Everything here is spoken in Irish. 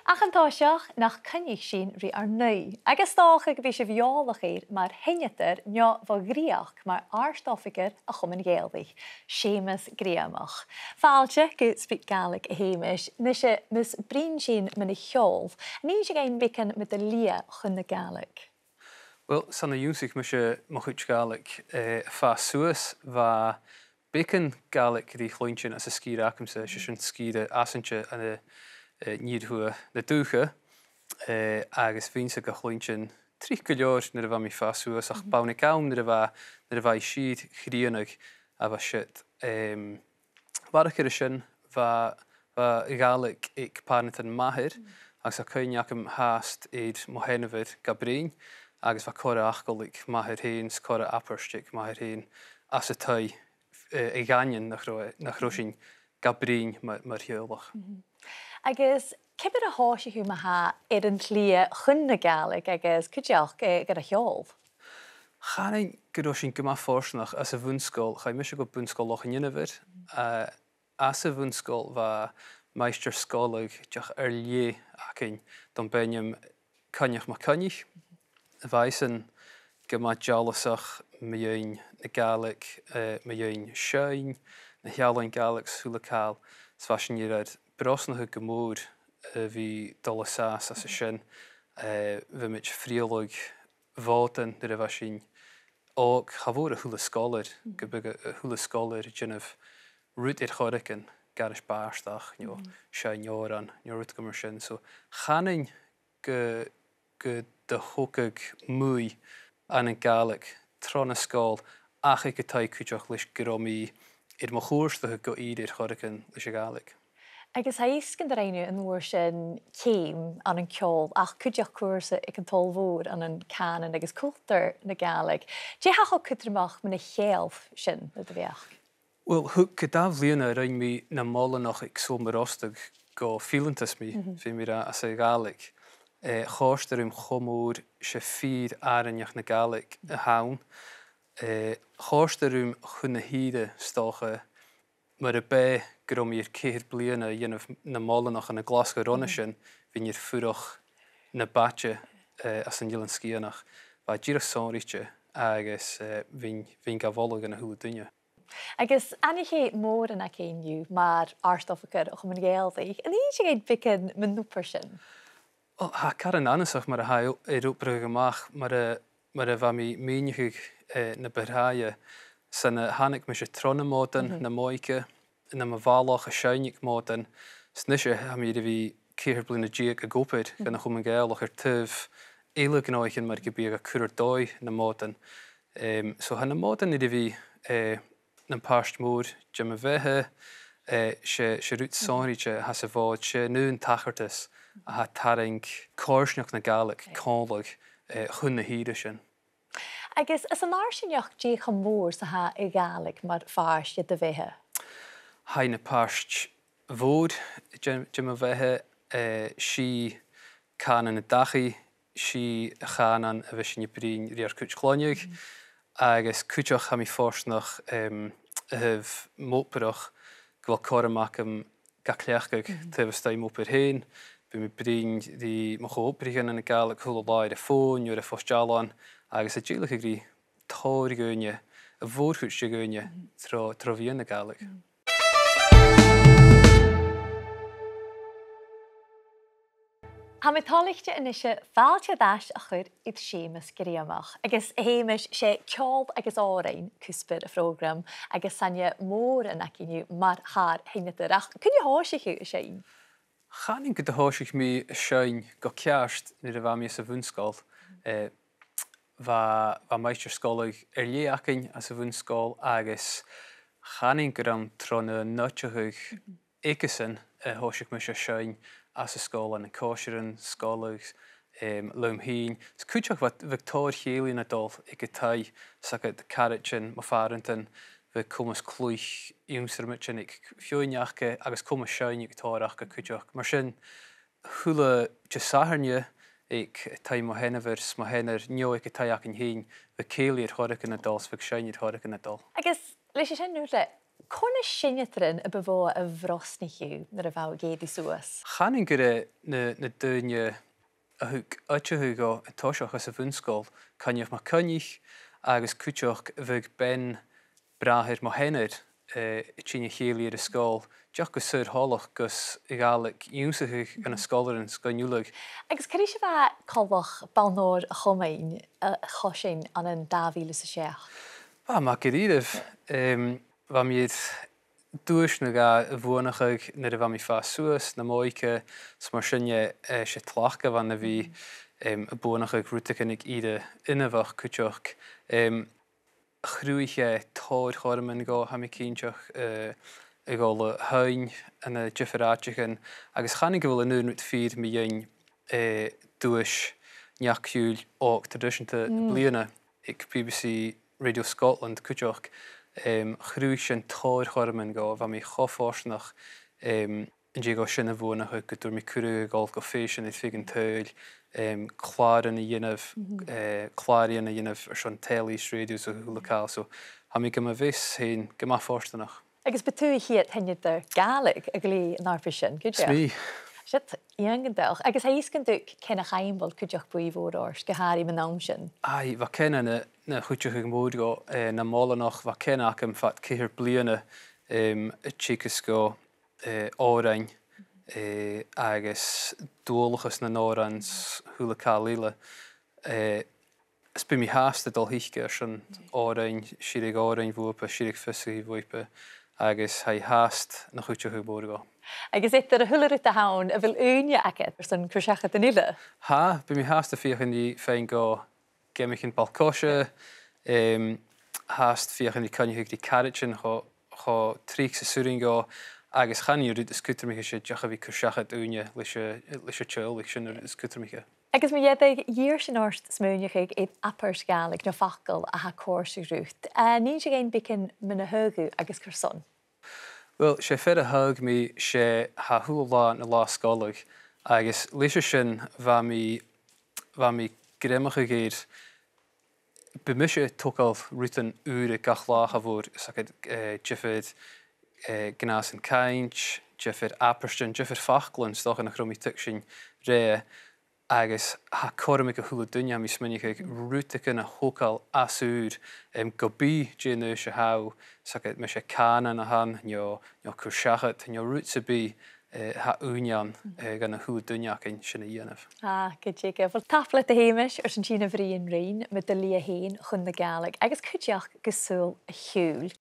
Ach an táiseach nach cynnig sin ri ar nwy. Agus dácha go bhí sé bheolach ir mar hinnetar neo bhá gríach mar arstoffiger a chuman géaldaich. Sheumais Greumach. Fáilte go SpeakGaelic a héimis, na sé mis brin sin man i cheol. Ní sé gain bicin mit a lia chun na Gaelic. Wel, sanna ywnsig mae se mochwch Gaelic fa Seumas va bacon Gaelic di chlwyntyn as y sgir acymse, sy'n sgir asynche yn y nid hwa na dwcha, agos fi'n sy'n chlwyntyn tri gylior nyr fa mi fa Seumas, ach bawn i gawn nyr fa i sydd chrionig a fa sydd. Farach yr ysyn fa Gaelic i'ch parnit yn mahir, agos a cyn ac ym hast eid mohenefyd gabrin, agus fa cora achgolig mahir hyn, cora aperstig mahir hyn, as y tai I ganyan nach rwysyn gabrin mae'r hiolach. Agus cybir a hóisi hw maha yn lia chun na Gaelic agus cydioch gyda heol? Chanin gyrwysyn gyma fforsnach as y fwnsgol, chai mysio go bwnsgol loch yn ynafyr, as y fwnsgol fa meister sgolig diolch lie acyn, don benyam cynnych ma cynnych. Faisen gyma jalasach mae ein na Gaelic, mae ein Sheumais, na hialain Gaelic sŵlacal, sfasyn i'r brosnach y gymwr fi dolasas as y syn, fy mich friolog foden dyr efo sy'n og chafwr y hwla scholar, gybyg y hwla scholar jynaf rwyd i'r choricyn, garish barstach, nio Sheumais Òban, nio rwyd gymwyr sy'n, so chanin de hwgag mwy an yn Gaelic tron y sgol ach eich tai cwtioch lys gyromi i'r mochwrs ddech go i'r choricyn lys y Gaelic. Agus haes gyda reinu yn wr sy'n ceim an yn ciol ach cwtioch cwrs ag yn tolfwr an yn canon agus cultur na Gaelic. Di hachol cwtrimach mynd y cheelf sy'n y dyfiach? Wel, hwg gydaf liana rein mi na molanoch ag sôl ostog go filantas mi fi mi ra as y Gaelic. Chorster chomwr se ffyr aranyach na Gaelic y hawn. Chorster chwn y hyde stocha. Mae'r be grom i'r ceir bliana un na molanoch yn y Glasgow Ronysyn fi'n i'r ffwroch na batje as yn ylan sgianach. Fa gyda sonritje agos fi'n gafolog yn y hwyd duine. Agus anna chi môr yn ac ein yw mae'r arstoffiger o'ch yn geeldig. Yn un sy'n gael bicyn mynd nwper sy'n? Wel, ha caran anasach mar a hael Greumach mar a fa mi meinigig na berhaia san a hannig mis a tron moden na moike na ma valach a Sheumais moden snisje ha mi fi keir blin a diag a gopid gan a chum geelach tyf eilig noichen mar gebiag a curir doi na moden so han na moden I fi na past moor jam a vehe se rút sonritje has a vod se nu an tachartas a ha taring corsnach na Gaelic conlag chun na híide sin. Agus as an arsinneach dí chamór sa ha I Gaelic mar fáist de bheithe? Hai na past vod jam a vehe si canan na dachi si chanan a bheith sin brin riar cwt cloniig agus cwtioch ha mi forsnach hyf moperach gwel Greumach am gacleachgag tyfystau moper hyn. By mi brin di moch o brigan yn y Gaelic hwyl o lair y ffôn, yw'r ffos jalan, agos y gilach y gri tor I gynnu, y fwr chwts y gynnu tro fi yn y Gaelic. Ha mi talichte yn eisiau fáilte dash a chur i'r Sheumais Greumach. Agus heimis sé ceol agus árain cwsbyr y program, agus sanya môr yn ac unnyw mar haar heinnydyr. Ach, cyn i hósi chi y Shein? Chanin gyda hósich mi y Shein go ceast nid y fa mi as y fwnsgol. Fa meister sgolig lie acyn as y fwnsgol agos chanin gyda'n tron y notiochig egesyn hósich mi y Shein as y sgol yn y cosirin, sgolig, lwm hyn. Cwtioch fod Victor Healin adol I gytai sag y carityn ma farantyn fe cwmys clwych ywnsir mytyn i'ch fioiniachge agos cwmys Shein i'ch torach ga cwtioch. Mar sy'n hwla jysaharnia i'ch tai mo henafers, mo henar nio i'ch tai ac yn hyn fe ceili i'r horig yn adol, fe Shein i'r horig yn adol. Agus, leis sy'n nhw'n Conna sinnetrin y befo y frosni hiw nyr y faw gyd I Seumas. Chanin gyda na duine a hwg ytio go y tosioch as y fwnsgol, caniach ma cynich agus cwtioch fyg ben brahir mo henner tîn chéli ar y sgol, diolch go syr holach gus I gaelig iwnsach gan y scholar yn sgoniwlyg. Agus cyrru si fa colwch balnor y chomain y chosin an yn 2006. Ma gyririf, fa mi'r dwys na ga y fwynach na dy fa mi fa Seumas na moica smar sinne se tlachga fan na fi y bwynach rwtach yn ide innafach cwtioch. Chrwyche tor chorman go ha mi cyntiach y gol y hain yn y jifferatich yn agos chanig gyfel yn nŵn wyt ffyr mi ein dwys niacsiwl o tradition ta bliana ik BBC Radio Scotland cwtioch chrwyche yn tor chorman go fa mi choffosnach yn go sy'n y fwynach gyda'r mi cwrw gol go ffeis yn y ffig yn teul clar yn y unaf, clar yn y unaf ar sy'n telis radios o local, so ha mi gyma fys hyn gyma fforstanach. Agus betu hi at hynny dy gaelig y gli yn arfysyn, cwtio? Smi. Siet, iang gandach. Agus ha is gandwch cyn a'ch aimbol cwtioch bwyf o'r ors, gyhari mynd amsyn. Ai, fa cena na chwtioch ag mwyd go na molanach, fa cena ac am fat cyhyr bliana y chicas go orain agus dwolachas na norans hwla cael ila. Ysbym I hast y dol hichga sy'n orain, sirig orain fwpa, sirig ffysig I fwypa, agus hai hast na chwtioch ag mwyd go. Agus etter y hwler yta hawn y fel unia aged sy'n cwrsiachat yn ila? Ha, bym I hast y fiach yn I fein go gemich yn balcosio, hast fiach yn I cynnig I carichin cho trig sy sŵrin go, agus chan I rwyd ysgwtr mich eisiau diach a fi cwrsiachat unia lysio tjol, lysio ysgwtr mich. Agus mi ieddig year sy'n orst smwniach ag eid apers gaelig na facol a ha cors I rwt. Ni'n sy'n gein bicyn mynd y hygu agus cyrson? Wel, sé fer a hug mi sé ha hwyl la na la scolig, agus lysio sy'n fa mi Greumach geir bemisje tokal ruten ure gachlach a voor saked jeffed gnas en kainch jeffed apersten jeffed fachglun stoch en chromi tukshin re agus ha kormik a hula dunya mi sminnig rute a hokal asur gobi jenu se hau saked me se kana na han jo kushachet jo rutse bi ha union gan a hula dunya ken sinna ynaf. Gydjig. Wel taflet y heimish sy'n tîn y fri yn rhain, mae dy lia hen chwn na gaelig, agus cwtioch gyswl y hiwl.